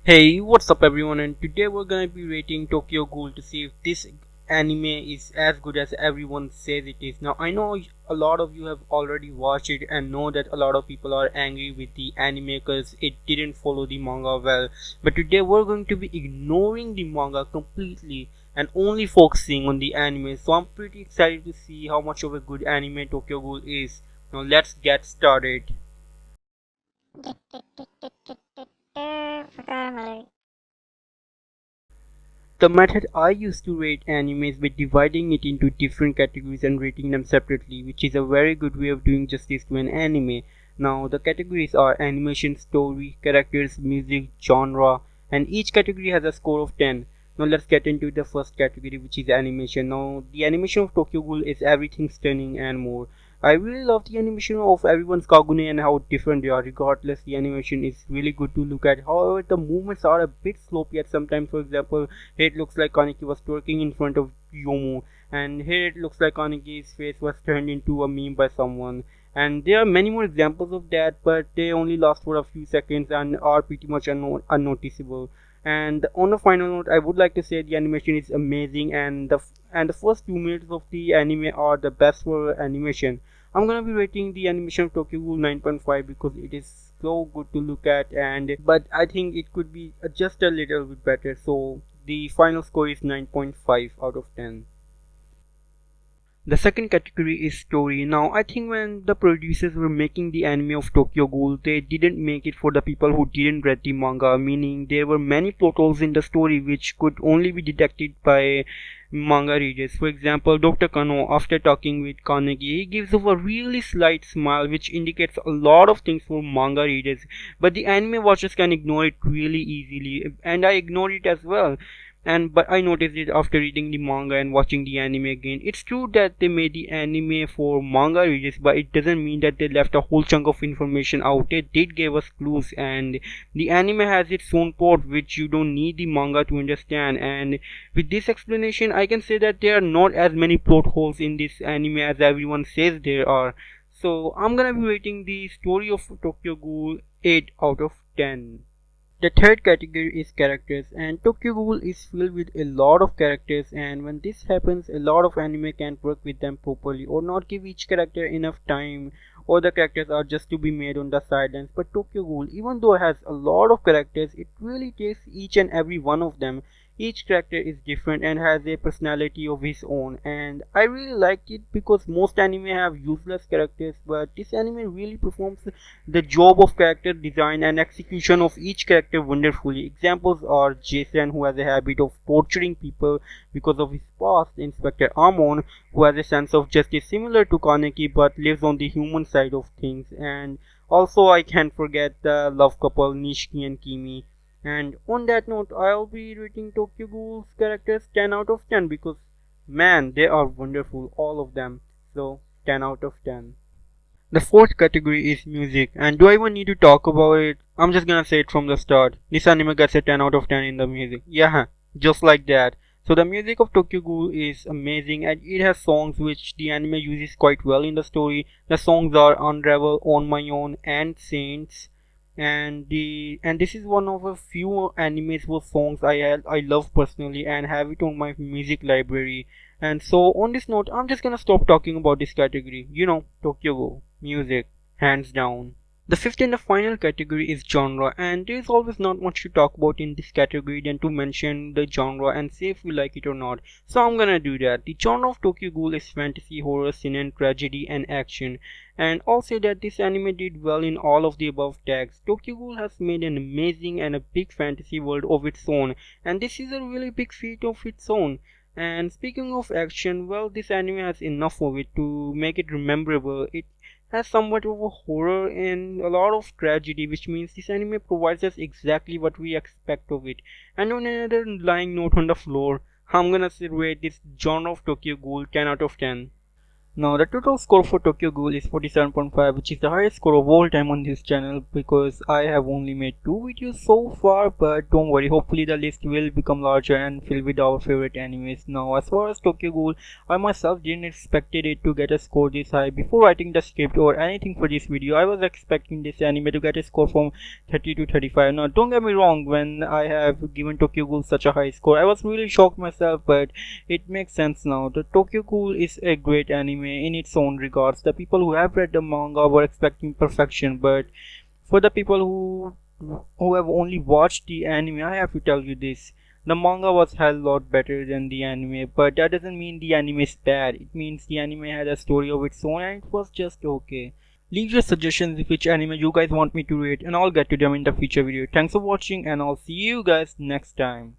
Hey, what's up everyone, and today we're gonna be rating Tokyo Ghoul to see if this anime is as good as everyone says it is. Now I know a lot of you have already watched it and know that a lot of people are angry with the anime because it didn't follow the manga well. But today we're going to be ignoring the manga completely and only focusing on the anime. So I'm pretty excited to see how much of a good anime Tokyo Ghoul is. Now let's get started. The method I use to rate anime is by dividing it into different categories and rating them separately, which is a very good way of doing justice to an anime. Now, the categories are animation, story, characters, music, genre, and each category has a score of 10. Now, let's get into the first category, which is animation. Now, the animation of Tokyo Ghoul is everything stunning and more. I really love the animation of everyone's Kagune and how different they are. Regardless, the animation is really good to look at. However, the movements are a bit sloppy at sometimes. For example, here it looks like Kaneki was twerking in front of Yomu, and here it looks like Kaneki's face was turned into a meme by someone. And there are many more examples of that, but they only last for a few seconds and are pretty much unnoticeable. And on a final note, I would like to say the animation is amazing, and the first 2 minutes of the anime are the best for animation. I'm gonna be rating the animation of Tokyo Ghoul 9.5 because it is so good to look at, and but I think it could be just a little bit better. So the final score is 9.5 out of 10. The second category is story. Now, I think when the producers were making the anime of Tokyo Ghoul, they didn't make it for the people who didn't read the manga, meaning there were many plot holes in the story which could only be detected by manga readers. For example, Dr. Kano, after talking with Kaneki, he gives off a really slight smile which indicates a lot of things for manga readers, but the anime watchers can ignore it really easily, and I ignored it as well. And but I noticed it after reading the manga and watching the anime again. It's true that they made the anime for manga readers, but it doesn't mean that they left a whole chunk of information out. They did give us clues, and the anime has its own plot which you don't need the manga to understand. And with this explanation, I can say that there are not as many plot holes in this anime as everyone says there are. So I'm gonna be rating the story of Tokyo Ghoul 8 out of 10. The third category is characters, and Tokyo Ghoul is filled with a lot of characters, and when this happens, a lot of anime can't work with them properly or not give each character enough time, or the characters are just to be made on the sidelines. But Tokyo Ghoul, even though it has a lot of characters, it really takes each and every one of them. Each character is different and has a personality of his own, and I really like it because most anime have useless characters, but this anime really performs the job of character design and execution of each character wonderfully. Examples are Jason, who has a habit of torturing people because of his past, Inspector Amon, who has a sense of justice similar to Kaneki but lives on the human side of things, and also I can't forget the love couple Nishiki and Kimi. And on that note, I'll be rating Tokyo Ghoul's characters 10 out of 10 because man, they are wonderful, all of them. So 10 out of 10. The fourth category is music, and do I even need to talk about it? I'm just gonna say it from the start. This anime gets a 10 out of 10 in the music. Yeah, just like that. So the music of Tokyo Ghoul is amazing, and it has songs which the anime uses quite well in the story. The songs are Unravel, On My Own, and Saints. And this is one of a few animes with songs I love personally and have it on my music library. And so on this note, I'm just gonna stop talking about this category. Tokyo Ghoul, music, hands down. The fifth and the final category is genre, and there is always not much to talk about in this category than to mention the genre and say if we like it or not. So I'm gonna do that. The genre of Tokyo Ghoul is fantasy, horror, seinen, tragedy, and action. And I'll say that this anime did well in all of the above tags. Tokyo Ghoul has made an amazing and a big fantasy world of its own, and this is a really big feat of its own. And speaking of action, well, this anime has enough of it to make it rememberable. It has somewhat of a horror and a lot of tragedy, which means this anime provides us exactly what we expect of it. And on another lying note on the floor, I'm gonna rate this genre of Tokyo Ghoul 10 out of 10. Now, the total score for Tokyo Ghoul is 47.5, which is the highest score of all time on this channel because I have only made 2 videos so far, but don't worry, hopefully the list will become larger and filled with our favorite animes. Now, as far as Tokyo Ghoul, I myself didn't expect it to get a score this high. Before writing the script or anything for this video, I was expecting this anime to get a score from 30 to 35. Now, don't get me wrong, when I have given Tokyo Ghoul such a high score, I was really shocked myself, but it makes sense now. The Tokyo Ghoul is a great anime in its own regards. The people who have read the manga were expecting perfection, but for the people who have only watched the anime, I have to tell you this. The manga was hell lot better than the anime, but that doesn't mean the anime is bad. It means the anime had a story of its own and it was just okay. Leave your suggestions of which anime you guys want me to rate and I'll get to them in the future video. Thanks for watching and I'll see you guys next time.